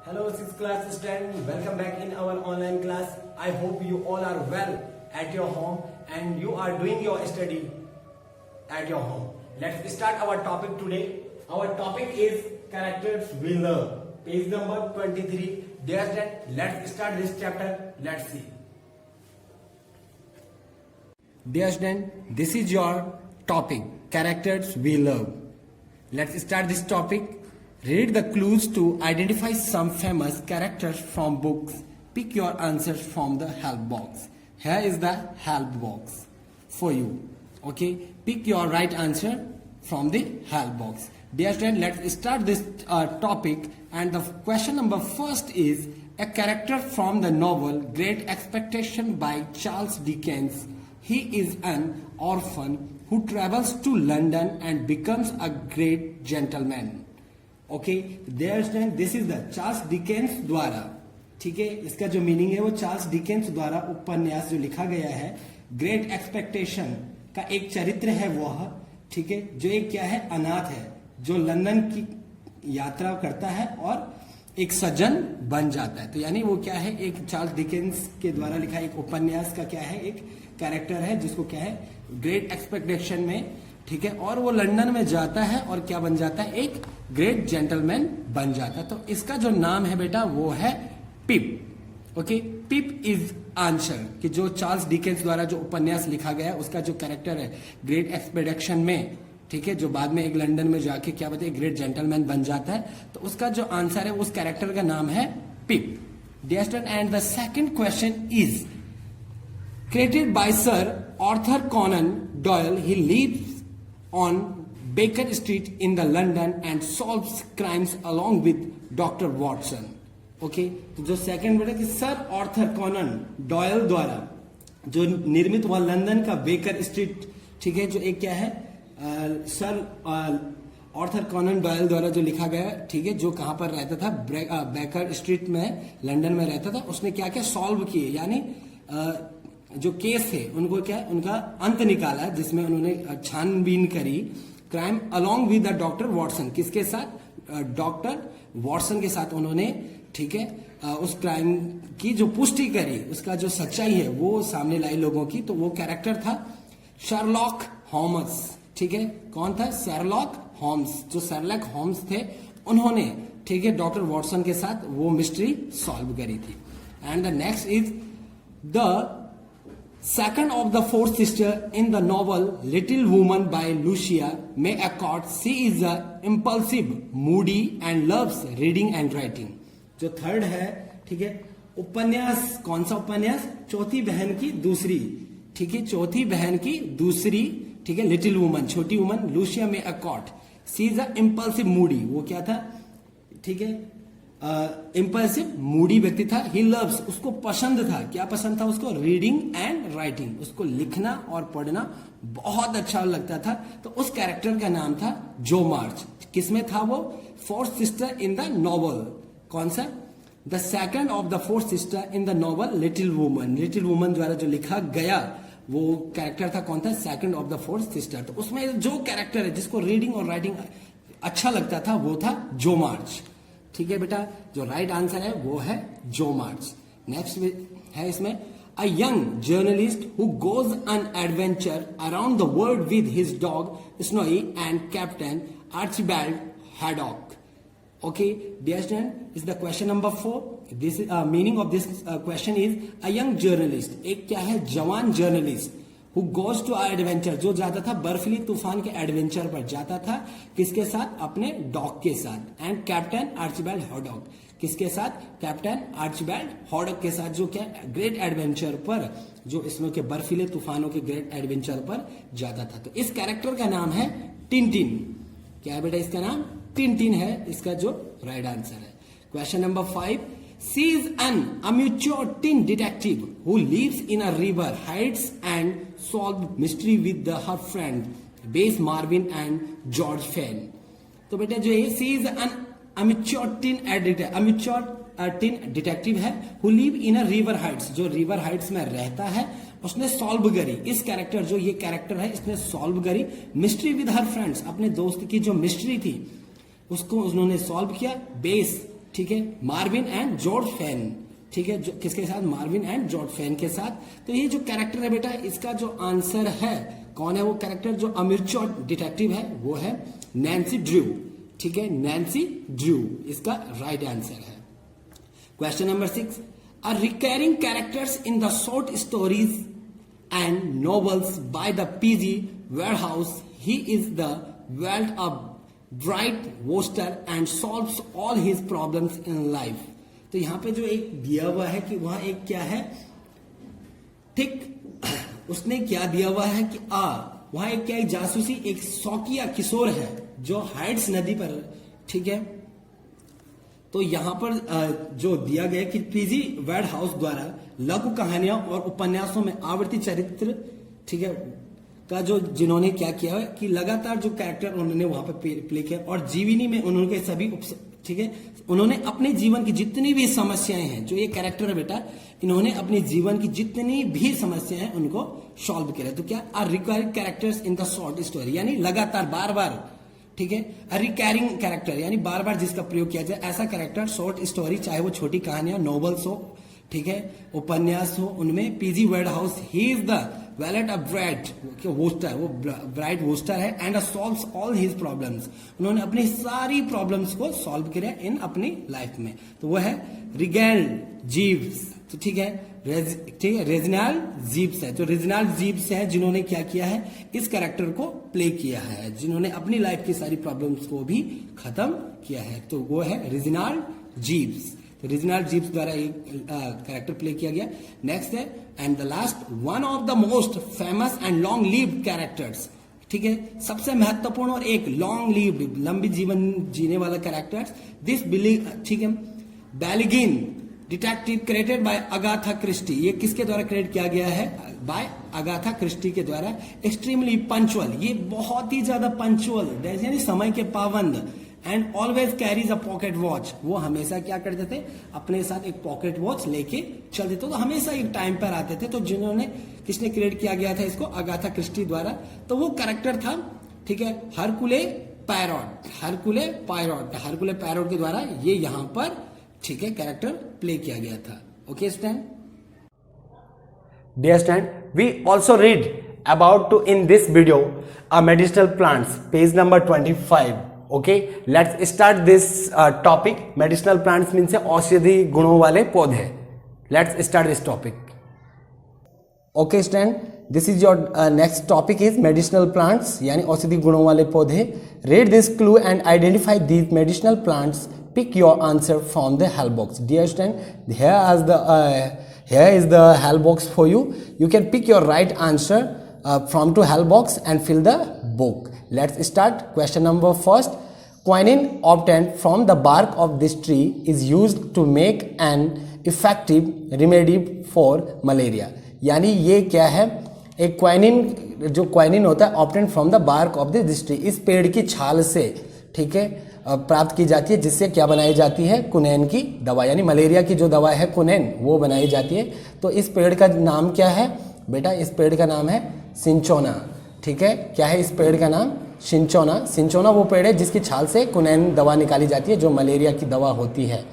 Hello, 6th class student. Welcome back in our online class. I hope you all are well at your home and you are doing your study at your home. Let's start our topic today. Our topic is characters we love. Page number 23. Dear student, let's start this chapter. Let's see. Dear student, this is your topic, characters we love. Let's start this topic. Read the clues to identify some famous characters from books. Pick your answers from the help box. Here is the help box for you. Okay, pick your right answer from the help box. Dear student, let's start this topic. And the question number first is a character from the novel Great Expectation by Charles Dickens. He is an orphan who travels to London and becomes a great gentleman. Okay dear students this is the Charles Dickens द्वारा, ठीक है, इसका जो meaning है वो Charles Dickens द्वारा उपन्यास जो लिखा गया है ग्रेट एक्सपेक्टेशन का एक चरित्र है वह, ठीक है, जो एक क्या है अनाथ है जो लंदन की यात्रा करता है और एक सज्जन बन जाता है। तो यानी वो क्या है एक चार्ल्स डिकेंस के द्वारा लिखा एक उपन्यास का क्या है एक कैरेक्टर है जिसको क्या है ग्रेट एक्सपेक्टेशन में, ठीक है, और वो लंदन में जाता है और क्या बन जाता है एक ग्रेट जेंटलमैन बन जाता है। तो इसका जो नाम है बेटा वो है पिप। ओके, पिप इज आंसर कि जो चार्ल्स डिकेंस द्वारा जो उपन्यास लिखा गया है उसका जो कैरेक्टर है ग्रेट एक्सपेक्टेशन में, ठीक है, जो बाद में एक लंदन में जाके क्या बताए ग्रेट जेंटलमैन बन जाता है, तो उसका जो आंसर है उस कैरेक्टर का नाम है Pip. Dear student, and the second question is created by Sir Arthur Conan Doyle. He lives on Baker Street in the London and solves crimes along with Dr. Watson. Okay, तो जो second बेटा कि sir Arthur Conan Doyle द्वारा जो निर्मित हुआ London का baker street, ठीक है, जो एक क्या है सर आर्थर कॉनन डॉयल द्वारा जो लिखा गया, ठीक है, जो कहां पर रहता था बेकर स्ट्रीट में लंदन में रहता था, उसने क्या क्या सॉल्व किए यानी जो केस थे उनको क्या उनका अंत निकाला जिसमें उन्होंने छानबीन करी crime along with the doctor Watson, किसके साथ डॉक्टर वॉटसन के साथ उन्होंने, ठीक है, उस क्राइम की जो पुष्टि करी उसका जो सच्चाई है वो सामने लाई लोगों की। तो वो कैरेक्टर था शर्लॉक होम्स, ठीक है, कौन था शर्लॉक होम्स, जो शर्लॉक होम्स थे उन्होंने, ठीक है, डॉक्टर वॉटसन के साथ वो मिस्ट्री सॉल्व करी थी। And the next is the second of the four sister in the novel Little Woman by Lucia May Alcott. She is impulsive, moody and loves reading and writing. जो third है, ठीक है, उपन्यास कौन सा उपन्यास चौथी बहन की दूसरी, ठीक है, चौथी बहन की दूसरी, ठीक है, लिटिल वुमन छोटी वुमन लूसिया में अकॉट। सी इज अ इम्पल्सिव मूडी, वो क्या था, ठीक है, इम्पल्सिव मूडी व्यक्ति था। ही लव्स, उसको पसंद था, क्या पसंद था उसको, रीडिंग एंड राइटिंग, उसको लिखना और पढ़ना बहुत अच्छा लगता था। तो उस कैरेक्टर का नाम था जो मार्च। किसमें था वो, fourth sister in the novel, कौन सा, the second of the fourth sister in the novel little woman. Little woman द्वारा जो लिखा गया वो कैरेक्टर था कौन था, second of the fourth sister. तो उसमें जो कैरेक्टर है जिसको रीडिंग और राइटिंग अच्छा लगता था वो था जो मार्च, ठीक है बेटा, जो राइट आंसर है वो है जो मार्च। नेक्स्ट है इसमें a young journalist who goes on adventure around the world with his dog Snowy and Captain Archibald Haddock. Okay dear student, is the question number 4। This meaning of this question is a young journalist, एक क्या है जवान journalist, who goes to adventure, जो जाता था बर्फीली तूफान के एडवेंचर पर जाता था, किसके साथ, अपने डॉग के साथ, एंड कैप्टन आर्चिबाल्ड हॉडॉक, किसके साथ, कैप्टन आर्चिबाल्ड हॉडॉक के साथ, जो क्या ग्रेट एडवेंचर पर, जो इसमें के बर्फीले तूफानों के ग्रेट एडवेंचर पर जाता था। तो इस कैरेक्टर का नाम है टिनटिन। क्या है बेटा इसका नाम, टिनटिन है इसका जो राइट आंसर है। Question number 5, she is an amateur teen detective who lives in a river, hides and solves mystery with her friend Bess Marvin and George Fenn. तो बेटा जो है she is an amateur teen detective है who live in a river heights, जो river heights में रहता है, उसने सॉल्व करी, इस कैरेक्टर जो ये कैरेक्टर है इसने सॉल्व करी मिस्ट्री विद हर फ्रेंड्स, अपने दोस्त की जो मिस्ट्री थी उसको उन्होंने सॉल्व किया बेस ठीक है, मार्विन एंड जॉर्ज फैन, ठीक है, जो किसके साथ, मार्विन एंड जॉर्ज फैन के साथ। तो ये जो कैरेक्टर है बेटा, इसका जो आंसर है, कौन है वो कैरेक्टर जो अमिर्चॉट डिटेक्टिव है, वो है नैन्सी ड्रू, ठीक है, नैन्सी ड्रू इसका राइट आंसर है। Question number 6, a recurring characters in the short stories and novels by the P.G. Warehouse. He is the world of bright Worcester and solves all his problems in life. तो यहां पे जो एक दिया हुआ है कि वहां एक क्या है, ठीक, उसने क्या दिया हुआ है कि वहां एक क्या, एक जासूसी, एक शौकिया किशोर है जो हाइड्स नदी पर, ठीक है। तो यहां पर जो दिया गया कि पीजी वेड हाउस द्वारा लघु कहानियां और उपन्यासों में आवर्ती चरित्र, ठीक है, का जो जिन्होंने क्या किया है कि लगातार जो कैरेक्टर उन्होंने वहां पर प्ले किया, और जीवनी में उन्होंने सभी, ठीक है, उन्होंने अपने जीवन की जितनी भी समस्याएं हैं, जो ये कैरेक्टर है बेटा, इन्होंने अपने जीवन की जितनी भी समस्याएं हैं उनको सॉल्व किया। तो क्या, are required characters in the short story, यानी लगातार बार बार, ठीक है, रिकैरिंग कैरेक्टर यानी बार बार जिसका प्रयोग किया जाए, ऐसा कैरेक्टर शॉर्ट स्टोरी, चाहे वो छोटी कहानियां, नॉवेल्स हो, ठीक है, उपन्यास हो, उनमें P G Wodehouse, he is the valet of Bertie Wooster, वो ब्राइट वोस्टर है, and solves all his problems, उन्होंने अपनी सारी प्रॉब्लम्स को सॉल्व किया इन अपनी लाइफ में। तो वो है रिगैल्ड जीव्स, तो ठीक है, ठीक है, रेजिनाल्ड जीव्स है, तो रेजिनाल्ड जीव्स है जिन्होंने क्या किया है, इस कैरेक्टर को प्ले किया है, जिन्होंने अपनी लाइफ की सारी प्रॉब्लम्स को भी खत्म किया है, तो वो है रेजिनाल्ड जीव्स। तो रेजिनाल्ड जीव्स द्वारा एक कैरेक्टर प्ले किया गया। नेक्स्ट है, and the last, one of the most famous and long lived characters, ठीक है, सबसे महत्वपूर्ण और एक लॉन्ग लिव्ड, लंबी जीवन जीने वाला कैरेक्टर्स, दिस बिली, ठीक है, Belgian detective created by Agatha Christie, ये किसके द्वारा क्रिएट किया गया है, बाय अगाथा क्रिस्टी के द्वारा। एक्सट्रीमली पंचुअल, ये बहुत ही ज्यादा पंचुअल, यानी समय के पाबंद, and always carries a pocket watch, वो हमेशा क्या करते थे, अपने साथ एक पॉकेट वॉच लेके चलते थे, तो हमेशा एक टाइम पर आते थे। तो जिन्होंने, किसने क्रिएट किया गया था इसको, अगाथा क्रिस्टी द्वारा। तो वो कैरेक्टर था, ठीक है, हरकुले पैरोट, हरकुले पैरोट, हरकुले पैरोट के द्वारा ये यहां पर, ठीक है, कैरेक्टर प्ले किया गया था। Okay students, dear students, we also read about two in this video a medicinal plants, page number 25। Okay, let's start this topic. Medicinal plants means औषधि गुणों वाले पौधे। Let's start this topic. Okay students, this is your next topic is medicinal plants, यानी औषधि गुणों वाले पौधे। Read this clue and identify these medicinal plants, pick your answer from the help box. Dear student, here is the help box for you. You can pick your right answer from to help box and fill the book. Let's start. Question number first. Quinine obtained from the bark of this tree is used to make an effective remedy for malaria. यानी ये क्या है, एक क्वाइनिन, जो क्वाइनिन होता है obtained from the bark of this tree, इस पेड़ की छाल से, ठीक है, प्राप्त की जाती है, जिससे क्या बनाई जाती है, कुनैन की दवा, यानी मलेरिया की जो दवा है कुनैन, वो बनाई जाती है। तो इस पेड़ का नाम क्या है बेटा, इस पेड़ का नाम है सिंचोना, ठीक है, क्या है इस पेड़ का नाम, सिंचोना। सिंचोना वो पेड़ है जिसकी छाल से कुनैन दवा निकाली जाती है, जो मलेरिया की दवा होती है।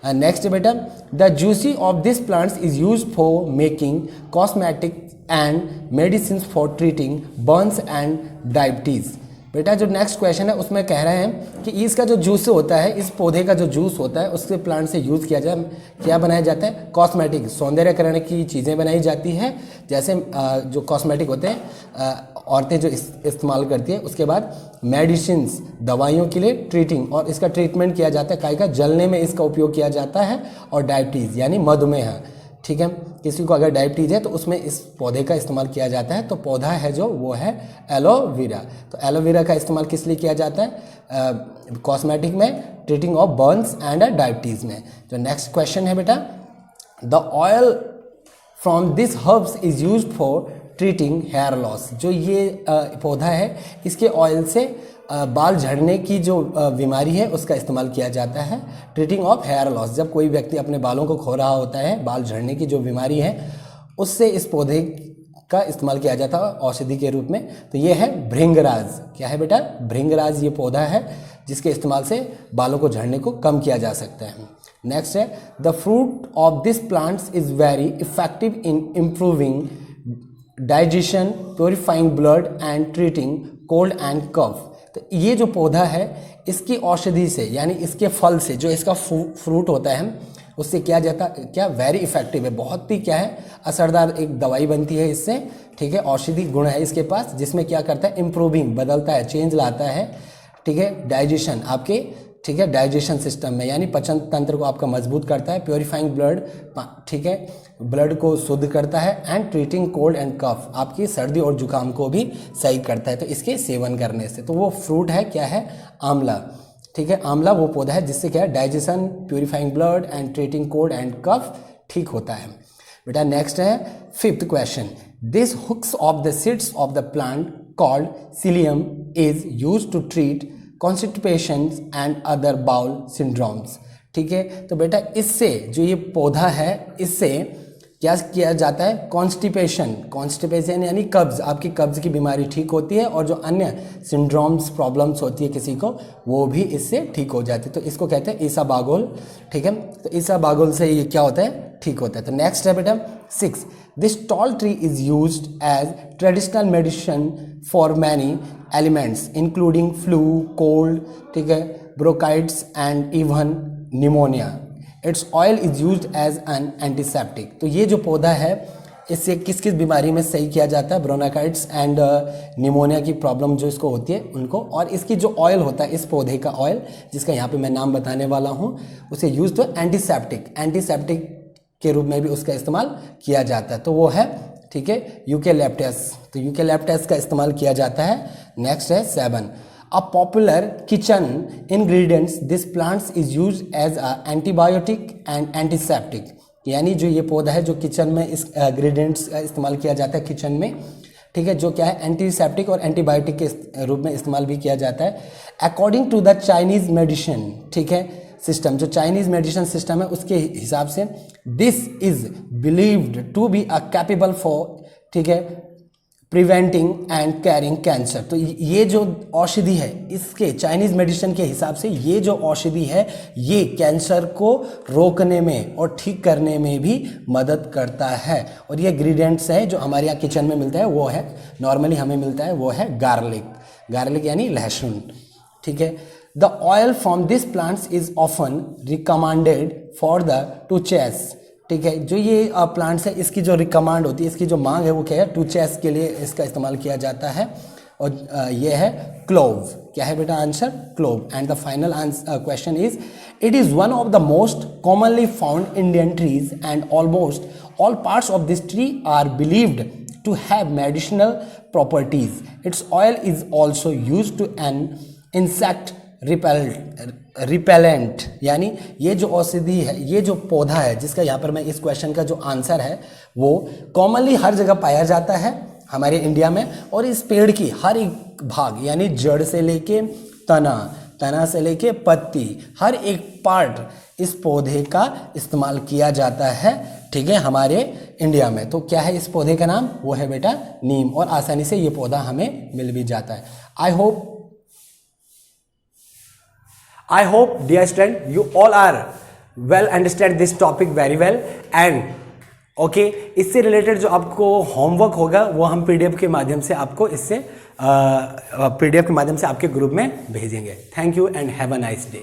नेक्स्ट बेटा, the juicy of this plants is use for making cosmetic and medicine for treating Burns and diabetes. बेटा जो नेक्स्ट क्वेश्चन है उसमें कह रहे हैं कि इसका जो जूस होता है, इस पौधे का जो जूस होता है, उसके प्लांट से यूज़ किया जाए, क्या बनाया जाता है, कॉस्मेटिक, सौंदर्यकरण की चीज़ें बनाई जाती है, जैसे जो कॉस्मेटिक होते हैं औरतें जो इस्तेमाल करती है। उसके बाद मेडिसिन्स, दवाइयों के लिए, ट्रीटिंग, और इसका ट्रीटमेंट किया जाता है, काय का जलने में इसका उपयोग किया जाता है, और डायबिटीज़ यानी मधुमेह, ठीक है, किसी को अगर डायबिटीज है तो उसमें इस पौधे का इस्तेमाल किया जाता है। तो पौधा है जो, वो है एलोवेरा। तो एलोवेरा का इस्तेमाल किस लिए किया जाता है, कॉस्मेटिक में, treating of burns and diabetes में। जो नेक्स्ट क्वेश्चन है बेटा, the oil from this herbs is used for treating hair loss. जो ये पौधा है, इसके ऑयल से बाल झड़ने की जो बीमारी है उसका इस्तेमाल किया जाता है, ट्रीटिंग ऑफ हेयर लॉस। जब कोई व्यक्ति अपने बालों को खो रहा होता है, बाल झड़ने की जो बीमारी है, उससे इस पौधे का इस्तेमाल किया जाता है औषधि के रूप में। तो ये है भृंगराज, क्या है बेटा, भृंगराज ये पौधा है, जिसके इस्तेमाल से बालों को झड़ने को कम किया जा सकता है। नेक्स्ट है the fruit of this plants is very effective in improving digestion, purifying blood and treating cold and cough. तो ये जो पौधा है इसकी औषधि से यानी इसके फल से, जो इसका फ्रूट होता है उससे क्या जाता क्या वेरी इफेक्टिव है, बहुत ही क्या है असरदार एक दवाई बनती है इससे, ठीक है। औषधि गुण है इसके पास जिसमें क्या करता है इम्प्रूविंग, बदलता है, चेंज लाता है, ठीक है, डाइजेशन आपके, ठीक है, डाइजेशन सिस्टम में यानी पाचन तंत्र को आपका मजबूत करता है, प्योरीफाइंग ब्लड, ठीक है, ब्लड को शुद्ध करता है, एंड ट्रीटिंग कोल्ड एंड कफ, आपकी सर्दी और जुकाम को भी सही करता है तो इसके सेवन करने से। तो वो फ्रूट है क्या है आंवला, ठीक है, आंवला वो पौधा है जिससे क्या है digestion, purifying blood and treating cold and cough ठीक होता है। बेटा नेक्स्ट है 5th question, this husks of the seeds of the plant called psyllium is used to treat constipation and other bowel syndromes, ठीक है। तो बेटा इससे जो ये पौधा है इससे क्या किया जाता है कॉन्स्टिपेशन, कॉन्स्टिपेशन यानी कब्ज, आपकी कब्ज की बीमारी ठीक होती है और जो अन्य सिंड्रोम्स प्रॉब्लम्स होती है किसी को वो भी इससे ठीक हो जाती है। तो इसको कहते हैं ईसाबागोल, ठीक है। तो ईसाबागोल से ये क्या होता है ठीक होता है। तो नेक्स्ट है बेटा 6, this tall tree is used as traditional medicine for many elements including flu, cold, ठीक है, bronchitis and even pneumonia. Its oil is used as an antiseptic. तो ये जो पौधा है इससे किस किस बीमारी में सही किया जाता है, ब्रोंकाइटिस एंड निमोनिया की प्रॉब्लम जो इसको होती है उनको। और इसकी जो ऑयल होता है इस पौधे का ऑयल जिसका यहाँ पे मैं नाम बताने वाला हूँ उसे यूज तो एंटीसेप्टिक, एंटीसेप्टिक के रूप में भी उसका इस्तेमाल किया जाता है। तो वो है, ठीक है, यूकेलिप्टस। तो यूकेलिप्टस का इस्तेमाल किया जाता है। नेक्स्ट है 7, a popular kitchen ingredients this plants is used as a antibiotic and antiseptic। यानी जो ये पौधा है जो किचन में इस इंग्रेडिएंट्स का इस्तेमाल किया जाता है किचन में, ठीक है, जो क्या है एंटीसेप्टिक और एंटीबायोटिक के रूप में इस्तेमाल भी किया जाता है। According to the Chinese medicine, ठीक है, सिस्टम, जो चाइनीज मेडिसिन सिस्टम है उसके हिसाब से this is believed to be a capable for, ठीक है, प्रिवेंटिंग एंड कैरिंग कैंसर। तो ये जो औषधि है इसके चाइनीज मेडिसिन के हिसाब से ये जो औषधि है ये कैंसर को रोकने में और ठीक करने में भी मदद करता है। और ये इंग्रेडिएंट्स है जो हमारे यहाँ किचन में मिलता है वो है, नॉर्मली हमें मिलता है वो है गार्लिक, गार्लिक यानी लहसुन, ठीक है। The oil from this plants is often recommended for the toothaches, ठीक है। जो ये प्लांट्स है इसकी जो रिकमांड होती है, इसकी जो मांग है वो क्या है टू चेस के लिए इसका इस्तेमाल किया जाता है। और ये है क्लोव, क्या है बेटा answer clove. And the final question is it is one of the most commonly found Indian trees and almost all parts of this tree are believed to have medicinal properties. Its oil is also used to an insect repellent. यानी ये जो औषधि है, ये जो पौधा है जिसका यहाँ पर मैं इस क्वेश्चन का जो आंसर है वो कॉमनली हर जगह पाया जाता है हमारे इंडिया में। और इस पेड़ की हर एक भाग यानी जड़ से लेके तना, तना से लेके पत्ती, हर एक पार्ट इस पौधे का इस्तेमाल किया जाता है, ठीक है, हमारे इंडिया में। तो क्या है इस पौधे का नाम, वो है बेटा नीम। और आसानी से ये पौधा हमें मिल भी जाता है। I hope dear student you all are well understand this topic very well and okay, इससे रिलेटेड जो आपको होमवर्क होगा वो हम पीडीएफ के माध्यम से आपको इससे पीडीएफ के माध्यम से आपके ग्रुप में भेजेंगे। Thank you and have a nice day.